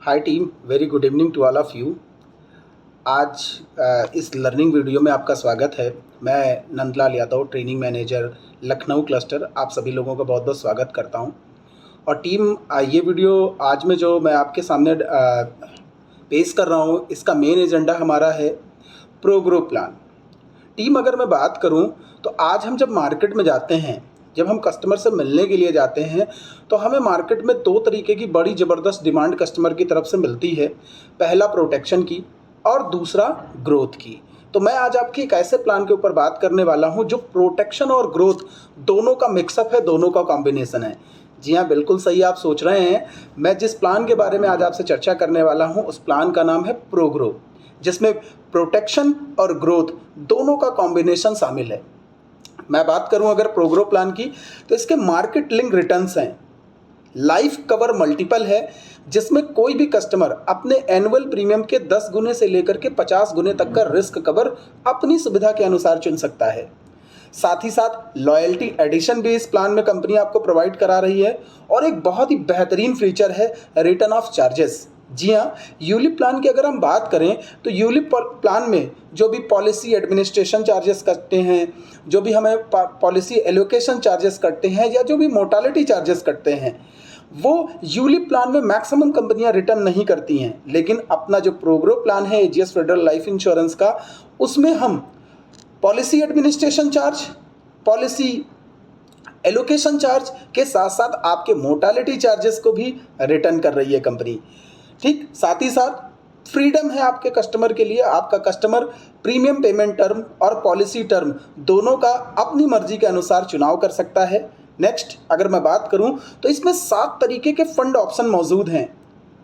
Hi team, very good evening to all of you. आज इस learning video में आपका स्वागत है। मैं Nandlal Yadav, training manager, Lucknow cluster, आप सभी लोगों का बहुत बहुत स्वागत करता हूं। और टीम, ये वीडियो आज में जो मैं आपके सामने पेश कर रहा हूं, इसका मेन एजेंडा हमारा है प्रोग्रो प्लान। टीम, अगर मैं बात करूं तो आज हम जब मार्केट में जाते हैं, जब हम कस्टमर से मिलने के लिए जाते हैं, तो हमें मार्केट में दो तरीके की बड़ी ज़बरदस्त डिमांड कस्टमर की तरफ से मिलती है। पहला प्रोटेक्शन की और दूसरा ग्रोथ की। तो मैं आज आपकी एक ऐसे प्लान के ऊपर बात करने वाला हूं जो प्रोटेक्शन और ग्रोथ दोनों का मिक्सअप है, दोनों का कॉम्बिनेशन है। जी हाँ, बिल्कुल सही आप सोच रहे हैं। मैं जिस प्लान के बारे में आज आपसे चर्चा करने वाला हूँ, उस प्लान का नाम है प्रोग्रो, जिसमें प्रोटेक्शन और ग्रोथ दोनों का कॉम्बिनेशन शामिल है। मैं बात करूं अगर प्रोग्रो प्लान की, तो इसके मार्केट लिंक रिटर्न्स हैं, लाइफ कवर मल्टीपल है, जिसमें कोई भी कस्टमर अपने एनुअल प्रीमियम के 10 गुने से लेकर के 50 गुने तक का रिस्क कवर अपनी सुविधा के अनुसार चुन सकता है। साथ ही साथ लॉयल्टी एडिशन भी इस प्लान में कंपनी आपको प्रोवाइड करा रही है। और एक बहुत ही बेहतरीन फीचर है रिटर्न ऑफ चार्जेस। जी हाँ, यूलिप प्लान की अगर हम बात करें तो यूलिप प्लान में जो भी पॉलिसी एडमिनिस्ट्रेशन चार्जेस कटते हैं, जो भी हमें पॉलिसी एलोकेशन चार्जेस कटते हैं, या जो भी मोर्टालिटी चार्जेस कटते हैं, वो यूलिप प्लान में मैक्सिमम कंपनियां रिटर्न नहीं करती हैं। लेकिन अपना जो प्रोग्रो प्लान है एजीएस फेडरल लाइफ इंश्योरेंस का, उसमें हम policy administration charge, policy allocation charge के साथ साथ आपके मोर्टालिटी चार्जेस को भी रिटर्न कर रही है कंपनी। ठीक, साथ ही साथ फ्रीडम है आपके कस्टमर के लिए। आपका कस्टमर प्रीमियम पेमेंट टर्म और पॉलिसी टर्म दोनों का अपनी मर्जी के अनुसार चुनाव कर सकता है। नेक्स्ट, अगर मैं बात करूं तो इसमें 7 तरीके के फंड ऑप्शन मौजूद हैं।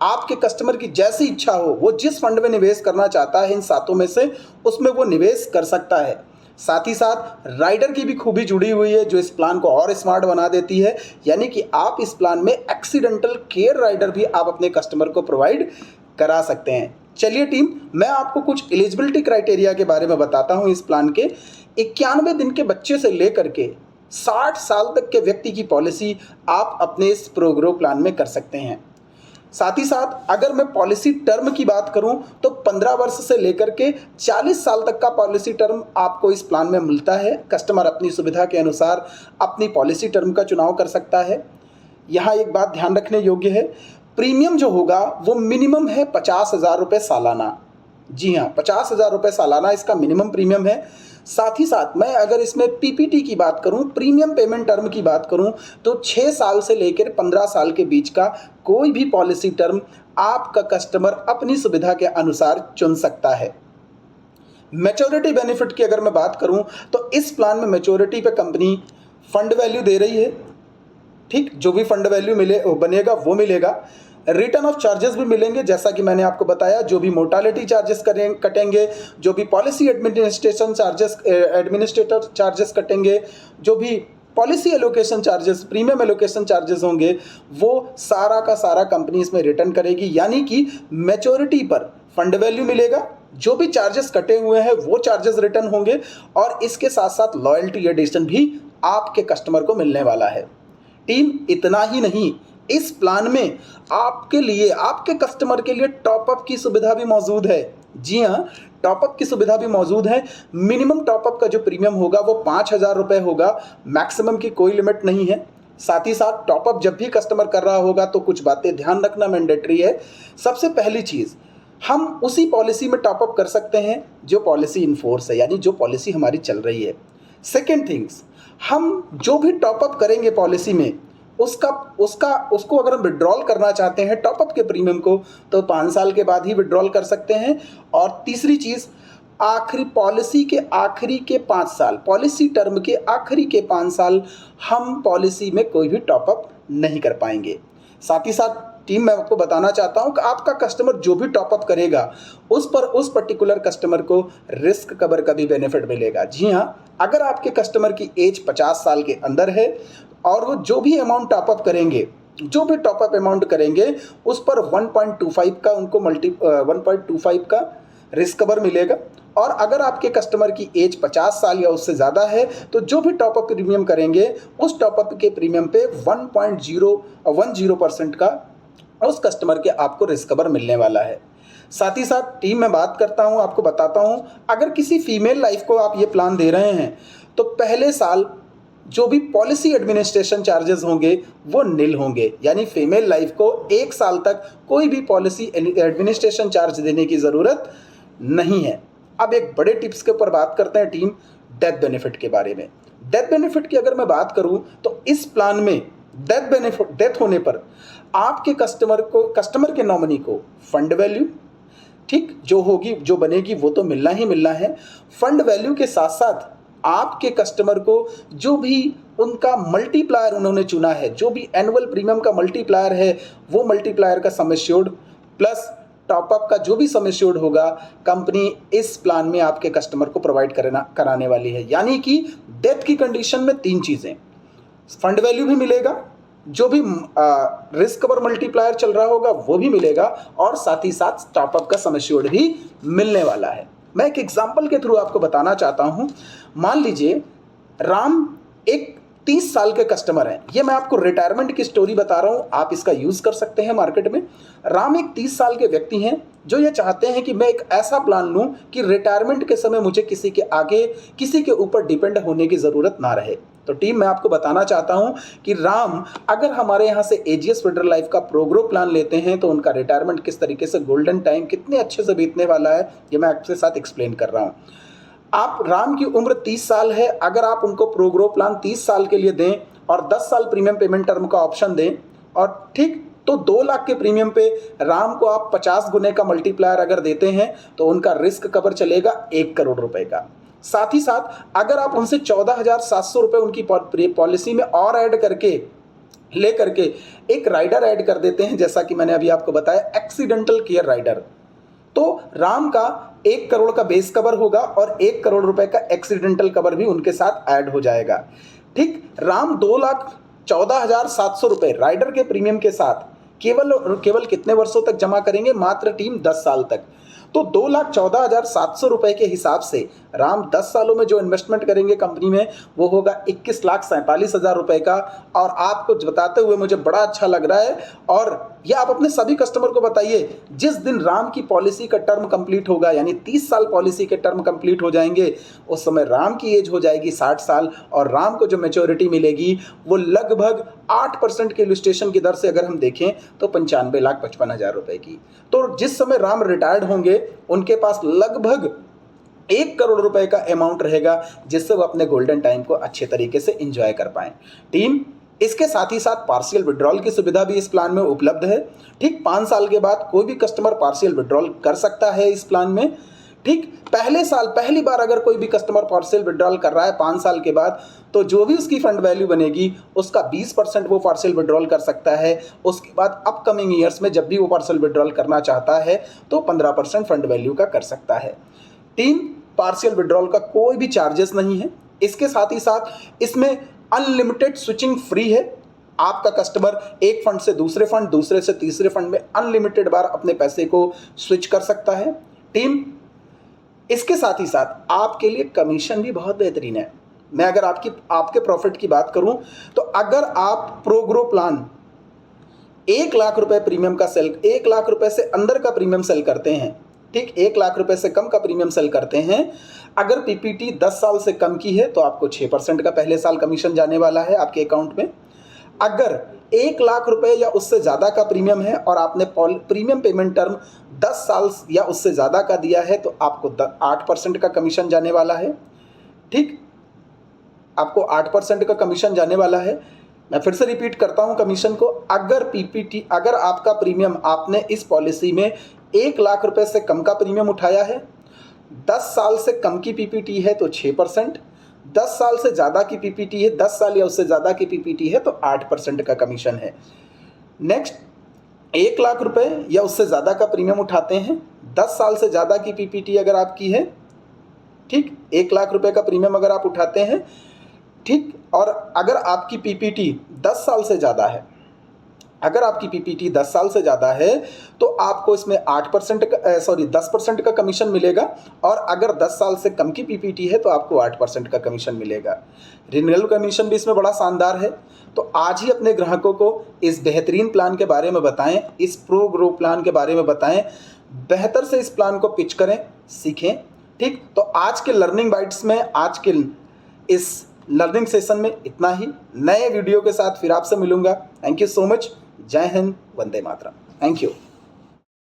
आपके कस्टमर की जैसी इच्छा हो, वो जिस फंड में निवेश करना चाहता है इन 7 में से, उसमें वो निवेश कर सकता है। साथ ही साथ राइडर की भी खूबी जुड़ी हुई है, जो इस प्लान को और स्मार्ट बना देती है। यानी कि आप इस प्लान में एक्सीडेंटल केयर राइडर भी आप अपने कस्टमर को प्रोवाइड करा सकते हैं। चलिए टीम, मैं आपको कुछ एलिजिबिलिटी क्राइटेरिया के बारे में बताता हूं। इस प्लान के 91 दिन के बच्चे से लेकर के 60 साल तक के व्यक्ति की पॉलिसी आप अपने इस प्रोग्रो प्लान में कर सकते हैं। साथ ही साथ अगर मैं पॉलिसी टर्म की बात करूं तो 15 वर्ष से लेकर के 40 साल तक का पॉलिसी टर्म आपको इस प्लान में मिलता है। कस्टमर अपनी सुविधा के अनुसार अपनी पॉलिसी टर्म का चुनाव कर सकता है। यहाँ एक बात ध्यान रखने योग्य है, प्रीमियम जो होगा वो मिनिमम है 50,000 रुपये सालाना। जी हाँ, 50,000 रुपये सालाना इसका मिनिमम प्रीमियम है। साथ ही साथ मैं अगर इसमें पीपीटी की बात करूं, प्रीमियम पेमेंट टर्म की बात करूं, तो 6 साल से लेकर 15 साल के बीच का कोई भी पॉलिसी टर्म आपका कस्टमर अपनी सुविधा के अनुसार चुन सकता है। मैच्योरिटी बेनिफिट की अगर मैं बात करूं तो इस प्लान में मैच्योरिटी पे कंपनी फंड वैल्यू दे रही है। ठीक, जो भी फंड वैल्यू बनेगा वो मिलेगा। रिटर्न ऑफ चार्जेस भी मिलेंगे, जैसा कि मैंने आपको बताया। जो भी मोर्टालिटी चार्जेस कटेंगे, जो भी policy administration charges administrator charges कटेंगे, जो भी policy allocation charges, premium allocation charges होंगे, वो सारा का सारा कंपनी इसमें रिटर्न करेगी। यानी कि मैच्योरिटी पर फंड वैल्यू मिलेगा, जो भी चार्जेस कटे हुए हैं वो चार्जेस रिटर्न होंगे, और इसके साथ साथ लॉयल्टी एडिशन भी आपके कस्टमर को मिलने वाला है। टीम, इतना ही नहीं, इस प्लान में आपके लिए, आपके कस्टमर के लिए टॉपअप की सुविधा भी मौजूद है। जी हाँ, टॉपअप की सुविधा भी मौजूद है। मिनिमम टॉपअप का जो प्रीमियम होगा वो 5,000 रुपये होगा, मैक्सिमम की कोई लिमिट नहीं है। साथ ही साथ टॉपअप जब भी कस्टमर कर रहा होगा तो कुछ बातें ध्यान रखना मैंडेटरी है। सबसे पहली चीज़, हम उसी पॉलिसी में टॉपअप कर सकते हैं जो पॉलिसी इन फोर्स है, यानी जो पॉलिसी हमारी चल रही है। सेकेंड थिंग्स, हम जो भी टॉपअप करेंगे पॉलिसी में, उसको अगर हम विड्रॉल करना चाहते हैं टॉपअप के प्रीमियम को, तो 5 साल के बाद ही विड्रॉल कर सकते हैं। और तीसरी चीज़, आखिरी पॉलिसी के आखिरी के 5 साल, पॉलिसी टर्म के आखिरी के 5 साल हम पॉलिसी में कोई भी टॉपअप नहीं कर पाएंगे। साथ ही साथ टीम, मैं आपको बताना चाहता हूं कि आपका कस्टमर जो भी टॉपअप करेगा उस पर उस पर्टिकुलर कस्टमर को रिस्क कवर का भी बेनिफिट मिलेगा। जी हाँ, अगर आपके कस्टमर की एज 50 साल के अंदर है और वो जो भी अमाउंट टॉपअप करेंगे, जो भी टॉपअप अमाउंट करेंगे, उस पर 1.25 का उनको 1.25 का रिस्क कवर मिलेगा। और अगर आपके कस्टमर की एज 50 साल या उससे ज़्यादा है तो जो भी टॉपअप प्रीमियम करेंगे उस टॉपअप के प्रीमियम पे 1.010% का उस कस्टमर के आपको रिस्क कवर मिलने वाला है। साथ ही साथ टीम में बात करता हूँ, आपको बताता हूँ, अगर किसी फीमेल लाइफ को आप ये प्लान दे रहे हैं तो पहले साल जो भी पॉलिसी एडमिनिस्ट्रेशन चार्जेस होंगे वो नील होंगे, यानी फीमेल लाइफ को 1 साल तक कोई भी पॉलिसी एडमिनिस्ट्रेशन चार्ज देने की ज़रूरत नहीं है। अब एक बड़े टिप्स के ऊपर बात करते हैं टीम, डेथ बेनिफिट के बारे में। डेथ बेनिफिट की अगर मैं बात करूं तो इस प्लान में डेथ होने पर आपके कस्टमर के नॉमिनी को फंड वैल्यू, ठीक, जो बनेगी वो तो मिलना ही मिलना है। फंड वैल्यू के साथ साथ आपके कस्टमर को जो भी उनका मल्टीप्लायर उन्होंने चुना है, जो भी एनुअल प्रीमियम का मल्टीप्लायर है, वो मल्टीप्लायर का सम एश्योर्ड प्लस टॉपअप का जो भी सम एश्योर्ड होगा, कंपनी इस प्लान में आपके कस्टमर को प्रोवाइड कराने वाली है। यानी कि डेथ की कंडीशन में 3 चीज़ें, फंड वैल्यू भी मिलेगा, जो भी रिस्क कवर मल्टीप्लायर चल रहा होगा वो भी मिलेगा, और साथ ही साथ टॉपअप का सम एश्योर्ड भी मिलने वाला है। मैं एक एग्जांपल के थ्रू आपको बताना चाहता हूं। मान लीजिए राम एक 30 साल के कस्टमर हैं, ये मैं आपको रिटायरमेंट की स्टोरी बता रहा हूं, आप इसका यूज़ कर सकते हैं मार्केट में। राम एक 30 साल के व्यक्ति हैं जो ये चाहते हैं कि मैं एक ऐसा प्लान लूं कि रिटायरमेंट के समय मुझे किसी के ऊपर डिपेंड होने की ज़रूरत ना रहे। तो टीम, मैं आपको बताना चाहता हूं कि राम अगर हमारे यहाँ से एजीएस फेडरल लाइफ का प्रोग्रो प्लान लेते हैं तो उनका रिटायरमेंट किस तरीके से, गोल्डन टाइम कितने अच्छे से बीतने वाला है, ये मैं आपके साथ एक्सप्लेन कर रहा हूँ। आप राम की उम्र 30 साल है, अगर आप उनको प्रोग्रो प्लान 30 साल के लिए दें और 10 साल प्रीमियम पेमेंट टर्म का ऑप्शन दें, और ठीक, तो 2 लाख के प्रीमियम पे राम को आप 50 गुने का मल्टीप्लायर अगर देते हैं तो उनका रिस्क कवर चलेगा 1 करोड़ रुपए का। साथ ही साथ अगर आप उनसे 14,700 रुपये उनकी पॉलिसी में और ऐड करके एक राइडर ऐड कर देते हैं, जैसा कि मैंने अभी आपको बताया, एक्सीडेंटल केयर राइडर, तो राम का 1 करोड़ का बेस कवर होगा और 1 करोड़ रुपए का एक्सीडेंटल कवर भी उनके साथ ऐड हो जाएगा। ठीक, राम 2,14,700 रुपये राइडर के प्रीमियम के साथ केवल कितने वर्षों तक जमा करेंगे? मात्र टीम 10 साल तक। तो 2,14,700 रुपये के हिसाब से राम 10 सालों में जो इन्वेस्टमेंट करेंगे कंपनी में वो होगा 21,47,000 रुपये का। और आपको बताते हुए मुझे बड़ा अच्छा लग रहा है, और यह आप अपने सभी कस्टमर को बताइए, जिस दिन राम की पॉलिसी का टर्म कंप्लीट होगा, यानी 30 साल पॉलिसी के टर्म कंप्लीट हो जाएंगे, उस समय राम की एज हो जाएगी 60 साल, और राम को जो मैच्योरिटी मिलेगी वो लगभग 8% के इलस्ट्रेशन की दर से अगर हम देखें तो 95,55,000 रुपये की। तो जिस समय राम रिटायर्ड होंगे उनके पास लगभग 1 करोड़ रुपए का अमाउंट रहेगा, जिससे वो अपने गोल्डन टाइम को अच्छे तरीके से एंजॉय कर पाएं। टीम, इसके साथ ही साथ पार्शियल विड्रॉल की सुविधा भी इस प्लान में उपलब्ध है। ठीक, 5 साल के बाद कोई भी कस्टमर पार्शियल विड्रॉल कर सकता है इस प्लान में। ठीक, पहली बार अगर कोई भी कस्टमर पार्शियल विड्रॉल कर रहा है 5 साल के बाद, तो जो भी उसकी फंड वैल्यू बनेगी उसका 20% वो पार्शियल विड्रॉल कर सकता है। उसके बाद अपकमिंग ईयर्स में जब भी वो पार्शियल विड्रॉल करना चाहता है तो 15% फंड वैल्यू का कर सकता है। टीम, पार्शियल विड्रॉल का कोई भी चार्जेस नहीं है। इसके साथ ही साथ इसमें अनलिमिटेड स्विचिंग फ्री है। आपका कस्टमर एक फंड से दूसरे फंड, दूसरे से तीसरे फंड में अनलिमिटेड बार अपने पैसे को स्विच कर सकता है। टीम, इसके साथ ही साथ आपके लिए कमीशन भी बहुत बेहतरीन है। मैं अगर आपके प्रॉफिट की बात करूं तो अगर आप प्रोग्रो प्लान 1 लाख रुपए प्रीमियम का 1 लाख रुपए से अंदर का प्रीमियम सेल करते हैं, ठीक, 1 लाख रुपए से कम का प्रीमियम सेल करते हैं, अगर पीपीटी 10 साल से कम की है तो आपको 6% का पहले साल कमीशन जाने वाला है आपके अकाउंट में। अगर 1 लाख रुपए या उससे ज़्यादा का प्रीमियम है और आपने प्रीमियम पेमेंट टर्म 10 साल या उससे ज़्यादा का दिया है तो आपको 8% का कमीशन जाने वाला है। ठीक, आपको 8% का कमीशन जाने वाला है। मैं फिर से रिपीट करता हूं कमीशन को, अगर आपका प्रीमियम, आपने इस पॉलिसी में 1 लाख रुपए से कम का प्रीमियम उठाया है, 10 साल से कम की पीपीटी है तो 6%, 10 साल से ज़्यादा की पीपीटी है, 10 साल या उससे ज़्यादा की पीपीटी है तो 8% का कमीशन है। नेक्स्ट, 1 लाख रुपए या उससे ज़्यादा का प्रीमियम उठाते हैं, 10 साल से ज़्यादा की पीपीटी अगर आपकी है, ठीक, 1 लाख रुपए का प्रीमियम अगर आप उठाते हैं, ठीक, और अगर आपकी पीपीटी 10 साल से ज़्यादा है अगर आपकी पीपीटी 10 साल से ज़्यादा है तो आपको इसमें 10% का कमीशन मिलेगा, और अगर 10 साल से कम की पीपीटी है तो आपको 8% का कमीशन मिलेगा। रिन्यूअल कमीशन भी इसमें बड़ा शानदार है। तो आज ही अपने ग्राहकों को इस बेहतरीन प्लान के बारे में बताएं, इस प्रो ग्रो प्लान के बारे में बताएं, बेहतर से इस प्लान को पिच करें, सीखें। ठीक, तो आज के लर्निंग बाइट्स में, आज के इस लर्निंग सेशन में इतना ही। नए वीडियो के साथ फिर आपसे मिलूंगा। Thank you so much. जय हिंद, वंदे मातरम। Thank you.